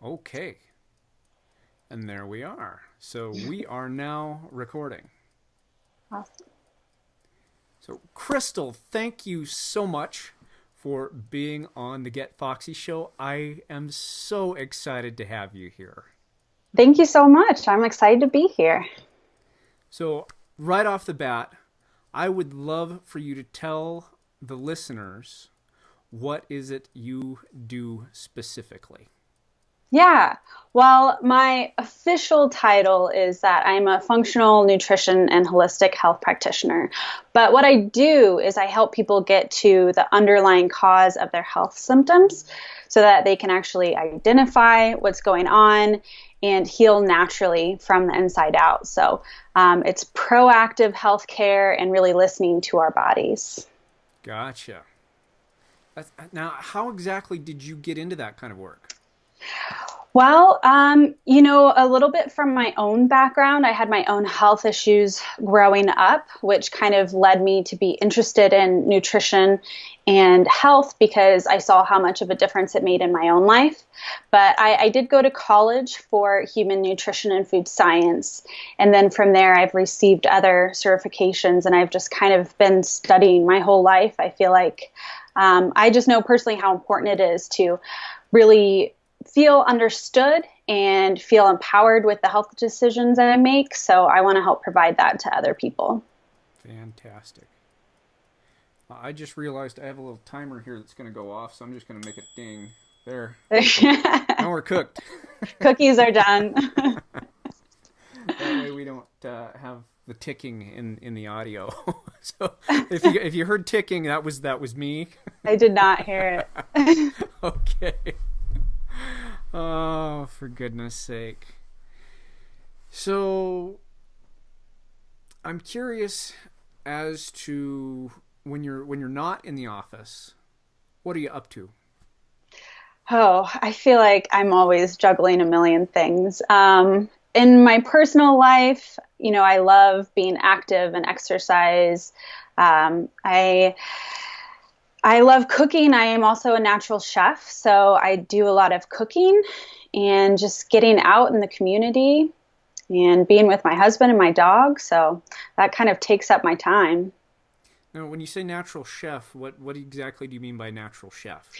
Okay. And there we are. So we are now recording. Awesome. So, Crystal, thank you so much for being on the Get Foxy show. I am so excited to have you here. Thank you so much. I'm excited to be here. So, right off the bat, I would love for you to tell the listeners what is it you do specifically. Yeah. Well, my official title is that I'm a functional nutrition and holistic health practitioner. But what I do is I help people get to the underlying cause of their health symptoms so that they can actually identify what's going on and heal naturally from the inside out. So it's proactive healthcare and really listening to our bodies. Gotcha. Now, how exactly did you get into that kind of work? Well, a little bit from my own background, I had my own health issues growing up, which kind of led me to be interested in nutrition and health because I saw how much of a difference it made in my own life. But I did go to college for human nutrition and food science. And then from there, I've received other certifications and I've just kind of been studying my whole life. I feel like I just know personally how important it is to really feel understood and feel empowered with the health decisions that I make. So I want to help provide that to other people. Fantastic. I just realized I have a little timer here that's going to go off, so I'm just going to make it ding. There. Now we're cooked. Cookies are done. That way we don't have the ticking in the audio. So if you heard ticking, that was me. I did not hear it. Okay. Oh, for goodness sake. So, I'm curious as to when you're not in the office, what are you up to? Oh, I feel like I'm always juggling a million things. In my personal life, I love being active and exercise. I love cooking. I am also a natural chef, so I do a lot of cooking and just getting out in the community and being with my husband and my dog. So that kind of takes up my time. Now, when you say natural chef, what exactly do you mean by natural chef?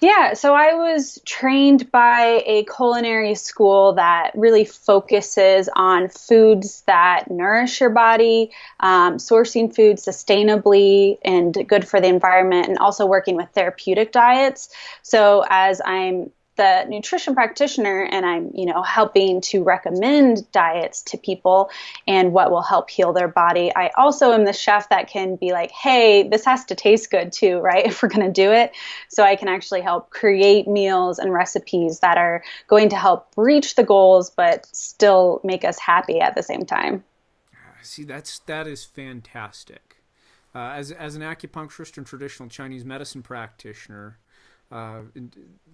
Yeah, so I was trained by a culinary school that really focuses on foods that nourish your body, sourcing food sustainably and good for the environment, and also working with therapeutic diets. So as I'm the nutrition practitioner and I'm, helping to recommend diets to people and what will help heal their body. I also am the chef that can be like, hey, this has to taste good too, right? If we're going to do it. So I can actually help create meals and recipes that are going to help reach the goals, but still make us happy at the same time. See, that is fantastic. As an acupuncturist and traditional Chinese medicine practitioner,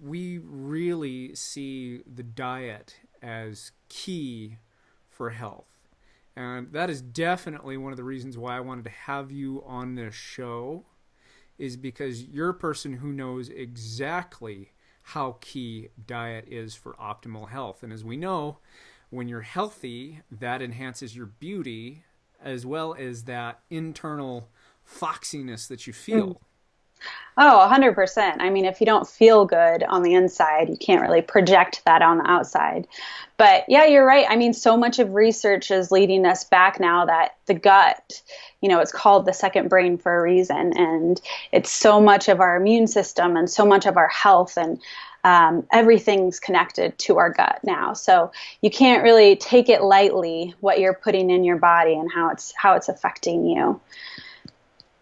we really see the diet as key for health. And that is definitely one of the reasons why I wanted to have you on this show, is because you're a person who knows exactly how key diet is for optimal health. And as we know, when you're healthy, that enhances your beauty as well as that internal foxiness that you feel. Oh, 100%. I mean, if you don't feel good on the inside, you can't really project that on the outside. But yeah, you're right. I mean, so much of research is leading us back now that the gut, it's called the second brain for a reason. And it's so much of our immune system and so much of our health and everything's connected to our gut now. So you can't really take it lightly what you're putting in your body and how it's affecting you.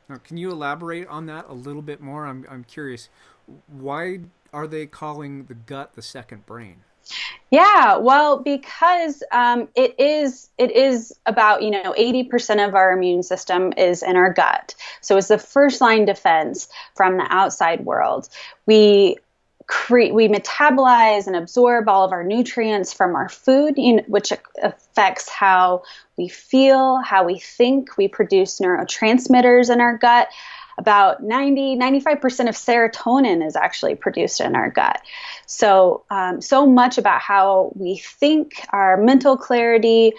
Now, can you elaborate on that a little bit more? I'm curious. Why are they calling the gut the second brain? Yeah, well, because it is about 80% of our immune system is in our gut. So it's the first line defense from the outside world. We metabolize and absorb all of our nutrients from our food, which affects how we feel, how we think. We produce neurotransmitters in our gut. about 95% of serotonin is actually produced in our gut. So, so much about how we think, our mental clarity,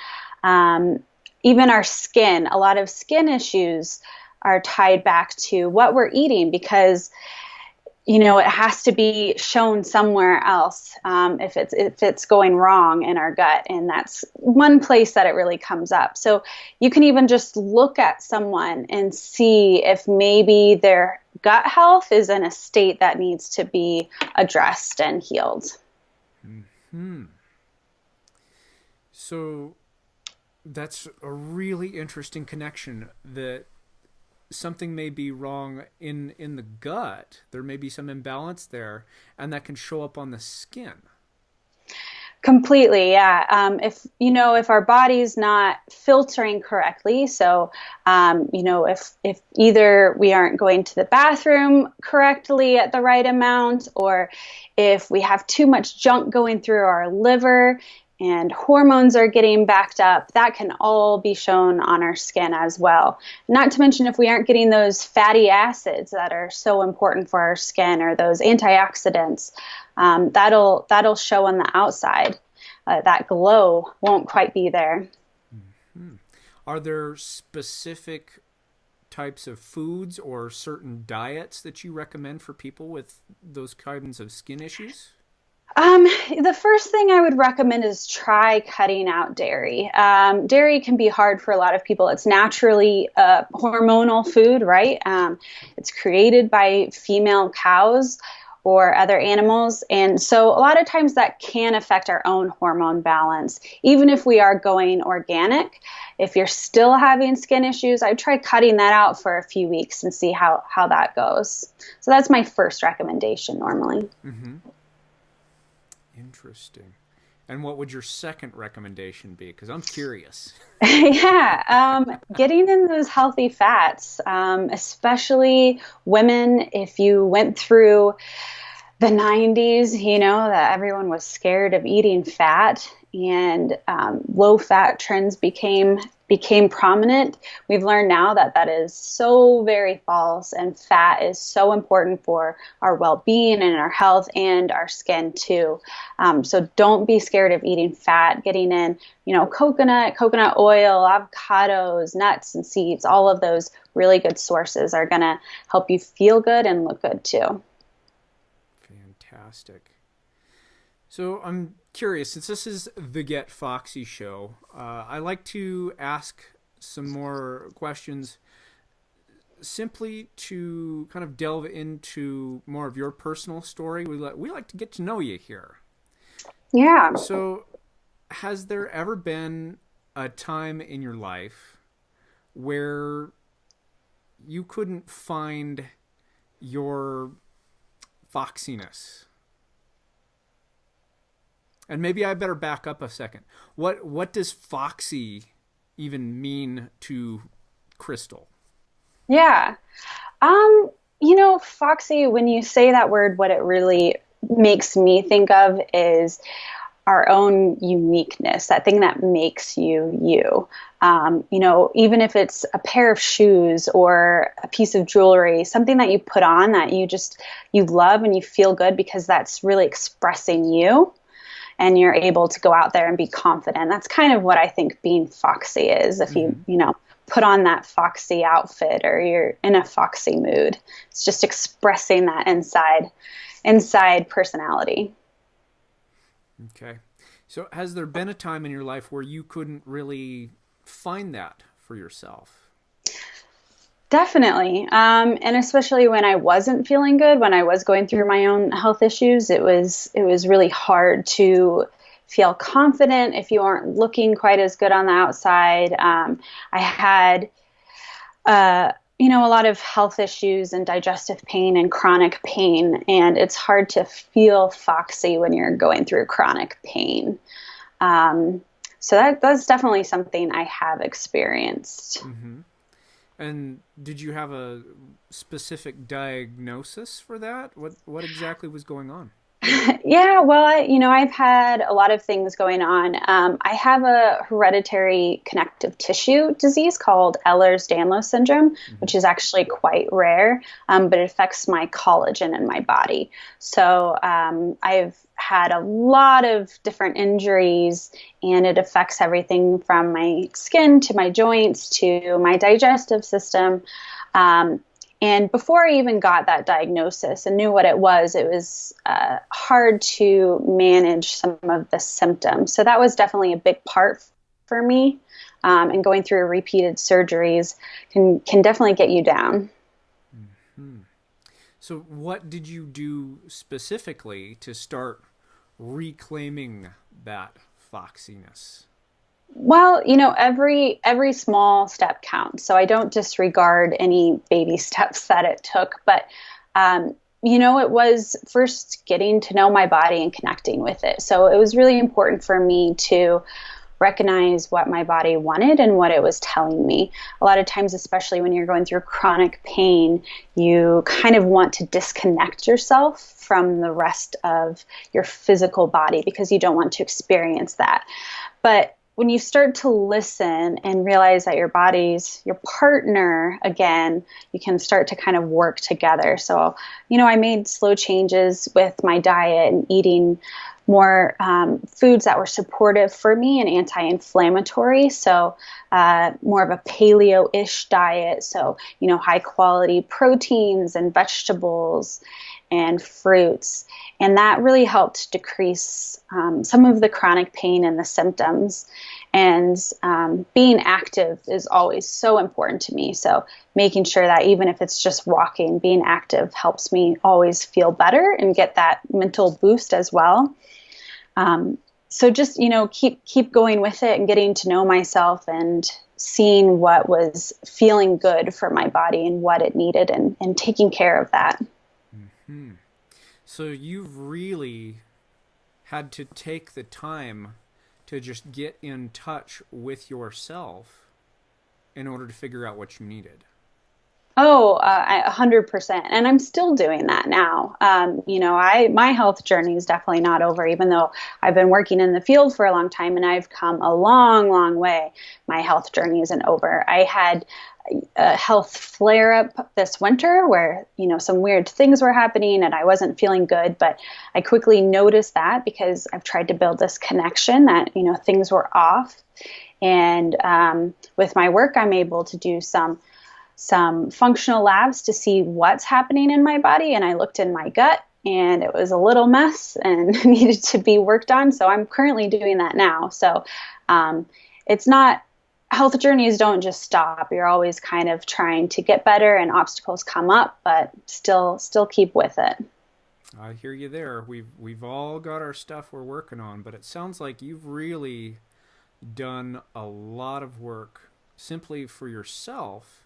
even our skin, a lot of skin issues are tied back to what we're eating, because it has to be shown somewhere else if it's going wrong in our gut, and that's one place that it really comes up. So you can even just look at someone and see if maybe their gut health is in a state that needs to be addressed and healed. Hmm. So that's a really interesting connection, that something may be wrong in the gut. There may be some imbalance there, and that can show up on the skin. Completely, yeah. If our body's not filtering correctly, so if either we aren't going to the bathroom correctly at the right amount, or if we have too much junk going through our liver and hormones are getting backed up, that can all be shown on our skin as well. Not to mention if we aren't getting those fatty acids that are so important for our skin, or those antioxidants, that'll show on the outside. That glow won't quite be there. Mm-hmm. Are there specific types of foods or certain diets that you recommend for people with those kinds of skin issues? The first thing I would recommend is try cutting out dairy. Dairy can be hard for a lot of people. It's naturally a hormonal food, right? It's created by female cows or other animals. And so a lot of times that can affect our own hormone balance. Even if we are going organic, if you're still having skin issues, I'd try cutting that out for a few weeks and see how that goes. So that's my first recommendation normally. Mm-hmm. Interesting. And what would your second recommendation be? Because I'm curious. Getting in those healthy fats, especially women. If you went through the 90s, that everyone was scared of eating fat, and low fat trends became prominent. We've learned now that is so very false, and fat is so important for our well-being and our health and our skin too. So don't be scared of eating fat. Getting in, coconut oil, avocados, nuts, and seeds. All of those really good sources are going to help you feel good and look good too. Fantastic. So I'm curious, since this is the Get Foxy show, I like to ask some more questions simply to kind of delve into more of your personal story. We like to get to know you here. Yeah. So has there ever been a time in your life where you couldn't find your foxiness? And maybe I better back up a second. What does Foxy even mean to Crystal? Yeah. Foxy, when you say that word, what it really makes me think of is our own uniqueness, that thing that makes you you. Even if it's a pair of shoes or a piece of jewelry, something that you put on that you love and you feel good because that's really expressing you. And you're able to go out there and be confident. That's kind of what I think being foxy is. If you, put on that foxy outfit or you're in a foxy mood, it's just expressing that inside personality. Okay. So has there been a time in your life where you couldn't really find that for yourself? Definitely. And especially when I wasn't feeling good, when I was going through my own health issues, it was really hard to feel confident if you aren't looking quite as good on the outside. I had, a lot of health issues and digestive pain and chronic pain, and it's hard to feel foxy when you're going through chronic pain. So that's definitely something I have experienced. Mm-hmm. And did you have a specific diagnosis for that? What exactly was going on? Yeah, well, I've had a lot of things going on. I have a hereditary connective tissue disease called Ehlers-Danlos syndrome, Mm-hmm. which is actually quite rare, but it affects my collagen in my body. So I've had a lot of different injuries, and it affects everything from my skin to my joints to my digestive system. And before I even got that diagnosis and knew what it was hard to manage some of the symptoms. So that was definitely a big part for me. And going through repeated surgeries can definitely get you down. Hmm. So, what did you do specifically to start reclaiming that foxiness? Well, every small step counts. So I don't disregard any baby steps that it took, but it was first getting to know my body and connecting with it. So it was really important for me to recognize what my body wanted and what it was telling me. A lot of times, especially when you're going through chronic pain, you kind of want to disconnect yourself from the rest of your physical body because you don't want to experience that. But when you start to listen and realize that your body's your partner again, you can start to kind of work together. So, I made slow changes with my diet and eating more foods that were supportive for me and anti-inflammatory. So more of a paleo-ish diet. So, high quality proteins and vegetables and fruits. And that really helped decrease some of the chronic pain and the symptoms. And being active is always so important to me. So making sure that even if it's just walking, being active helps me always feel better and get that mental boost as well. So just, keep going with it and getting to know myself and seeing what was feeling good for my body and what it needed and taking care of that. Hmm. So you've really had to take the time to just get in touch with yourself in order to figure out what you needed. Oh, 100%. And I'm still doing that now. My health journey is definitely not over, even though I've been working in the field for a long time and I've come a long, long way. My health journey isn't over. I had a health flare up this winter where, some weird things were happening and I wasn't feeling good, but I quickly noticed that because I've tried to build this connection that, things were off. And with my work, I'm able to do some functional labs to see what's happening in my body. And I looked in my gut and it was a little mess and needed to be worked on. So I'm currently doing that now. So it's not, health journeys don't just stop. You're always kind of trying to get better and obstacles come up, but still keep with it. I hear you there. We've all got our stuff we're working on, but it sounds like you've really done a lot of work simply for yourself.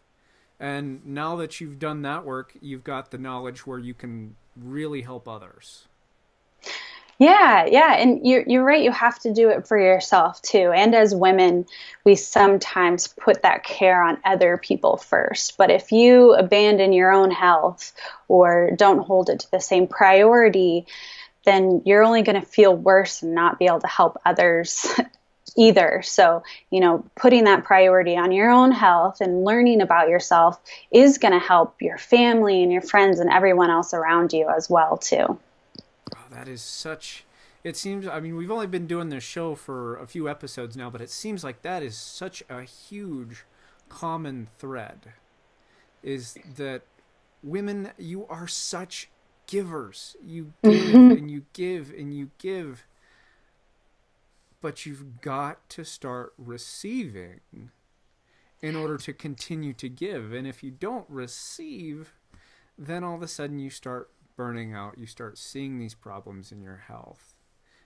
And now that you've done that work, you've got the knowledge where you can really help others. Yeah, and you're right. You have to do it for yourself too. And as women, we sometimes put that care on other people first. But if you abandon your own health or don't hold it to the same priority, then you're only going to feel worse and not be able to help others either. So, putting that priority on your own health and learning about yourself is going to help your family and your friends and everyone else around you as well too. Oh, that is such... It seems... I mean, we've only been doing this show for a few episodes now, but it seems like that is such a huge common thread. Is that women, you are such givers. You give and you give and you give. But you've got to start receiving in order to continue to give. And if you don't receive, then all of a sudden you start burning out. You start seeing these problems in your health.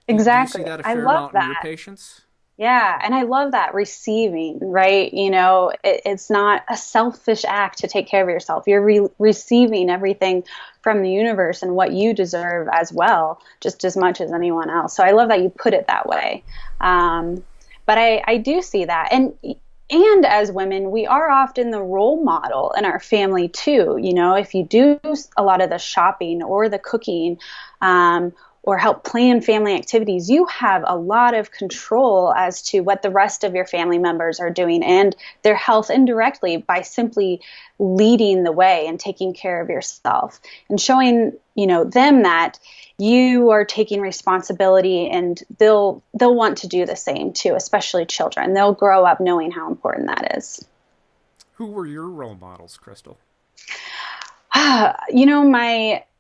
Exactly. Do you see that a I fair love amount in your that. patients? Yeah, and I love that receiving, right? It's not a selfish act to take care of yourself. You're receiving everything from the universe and what you deserve as well, just as much as anyone else. So I love that you put it that way. But I do see that. And as women, we are often the role model in our family too. If you do a lot of the shopping or the cooking, or help plan family activities, you have a lot of control as to what the rest of your family members are doing and their health indirectly by simply leading the way and taking care of yourself and showing, them that you are taking responsibility, and they'll want to do the same too, especially children. They'll grow up knowing how important that is. Who were your role models, Crystal?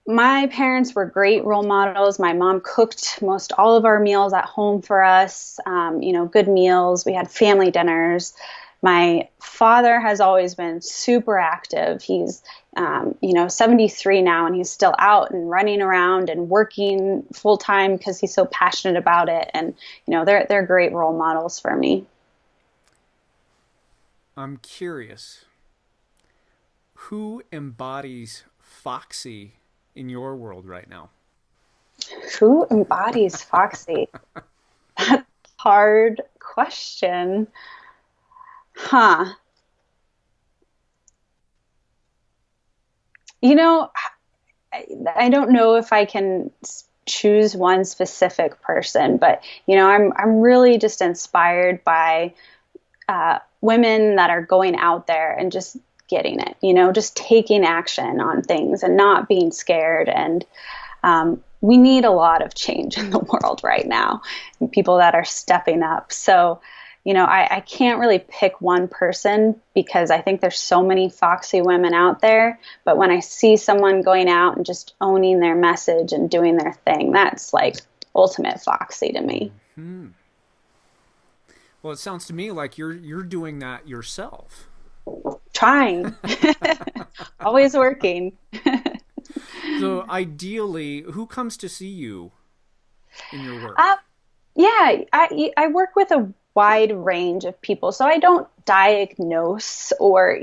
My parents were great role models. My mom cooked most all of our meals at home for us, good meals. We had family dinners. My father has always been super active. He's, 73 now, and he's still out and running around and working full time because he's so passionate about it. And, they're great role models for me. I'm curious, who embodies Foxy in your world right now? Who embodies Foxy? That's a hard question. Huh. I don't know if I can choose one specific person, but, I'm really just inspired by women that are going out there and just getting it, just taking action on things and not being scared. And we need a lot of change in the world right now, and people that are stepping up. So, I can't really pick one person because I think there's so many Foxy women out there. But when I see someone going out and just owning their message and doing their thing, that's like ultimate Foxy to me. Mm-hmm. Well, it sounds to me like you're doing that yourself. Trying. Always working. So ideally, who comes to see you in your work? I work with a wide range of people. So I don't diagnose or,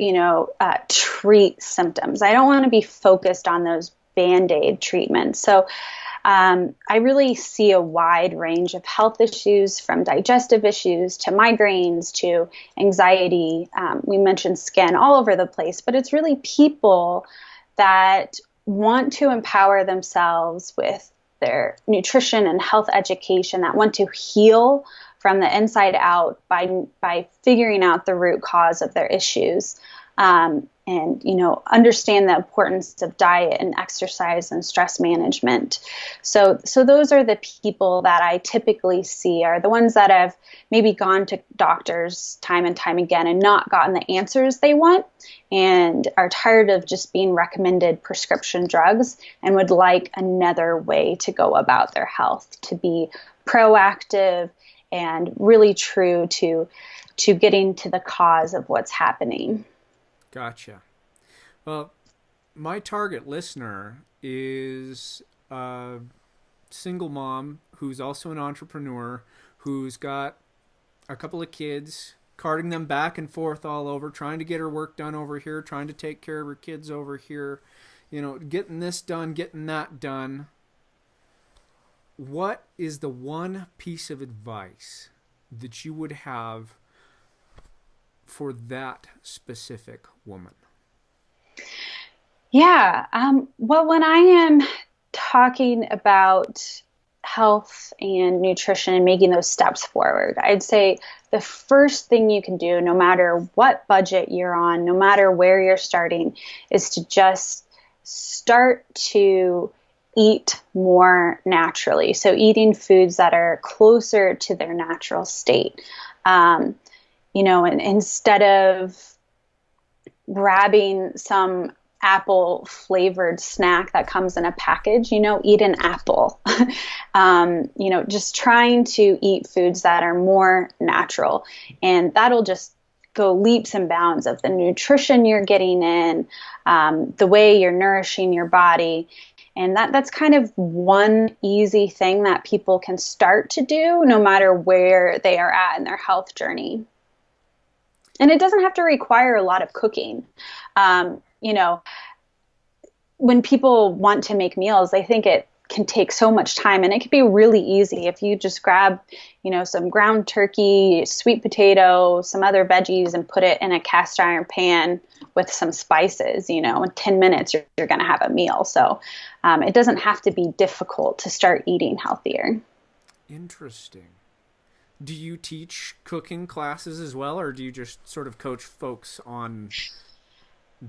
treat symptoms. I don't want to be focused on those Band-Aid treatments. So I really see a wide range of health issues, from digestive issues to migraines to anxiety. We mentioned skin, all over the place, but it's really people that want to empower themselves with their nutrition and health education, that want to heal from the inside out by figuring out the root cause of their issues. And understand the importance of diet and exercise and stress management. So those are the people that I typically see, are the ones that have maybe gone to doctors time and time again and not gotten the answers they want, and are tired of just being recommended prescription drugs and would like another way to go about their health, to be proactive and really true to getting to the cause of what's happening. Gotcha. Well, my target listener is a single mom who's also an entrepreneur, who's got a couple of kids, carting them back and forth all over, trying to get her work done over here, trying to take care of her kids over here, getting this done, getting that done. What is the one piece of advice that you would have for that specific woman? Yeah. Well, when I am talking about health and nutrition and making those steps forward, I'd say the first thing you can do, no matter what budget you're on, no matter where you're starting, is to just start to eat more naturally. So eating foods that are closer to their natural state. And instead of grabbing some apple flavored snack that comes in a package, eat an apple. Just trying to eat foods that are more natural, and that'll just go leaps and bounds of the nutrition you're getting in, the way you're nourishing your body. And that's kind of one easy thing that people can start to do no matter where they are at in their health journey. And it doesn't have to require a lot of cooking. When people want to make meals, they think it can take so much time, and it can be really easy if you just grab, some ground turkey, sweet potato, some other veggies, and put it in a cast iron pan with some spices. In 10 minutes you're going to have a meal. So it doesn't have to be difficult to start eating healthier. Interesting. Do you teach cooking classes as well, or do you just sort of coach folks on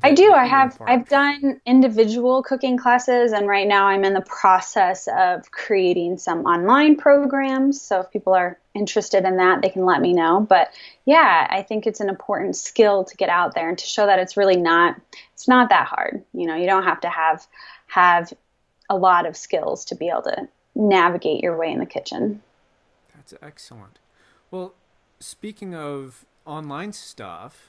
I do. I've done individual cooking classes, and right now I'm in the process of creating some online programs. So if people are interested in that, they can let me know. But yeah, I think it's an important skill to get out there and to show that it's not that hard. You don't have to have a lot of skills to be able to navigate your way in the kitchen. That's excellent. Well, speaking of online stuff,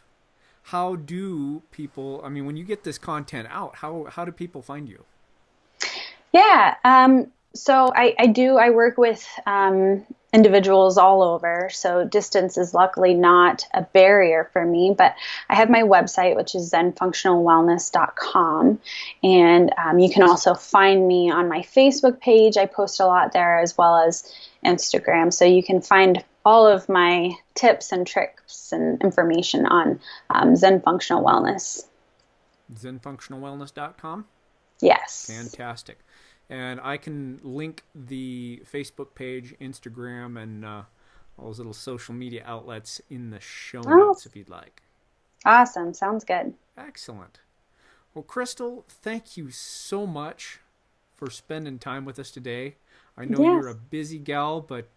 how do people, when you get this content out, how do people find you? Yeah. So I work with individuals all over. So distance is luckily not a barrier for me, but I have my website, which is zenfunctionalwellness.com. And you can also find me on my Facebook page. I post a lot there, as well as Instagram. So you can find all of my tips and tricks and information on Zen Functional Wellness. zenfunctionalwellness.com? Yes. Fantastic. And I can link the Facebook page, Instagram, and all those little social media outlets in the show notes if you'd like. Awesome. Sounds good. Excellent. Well, Crystal, thank you so much for spending time with us today. I know you're a busy gal, but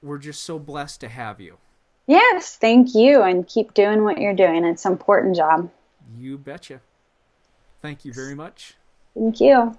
we're just so blessed to have you. Yes, thank you, and keep doing what you're doing. It's an important job. You betcha. Thank you very much. Thank you.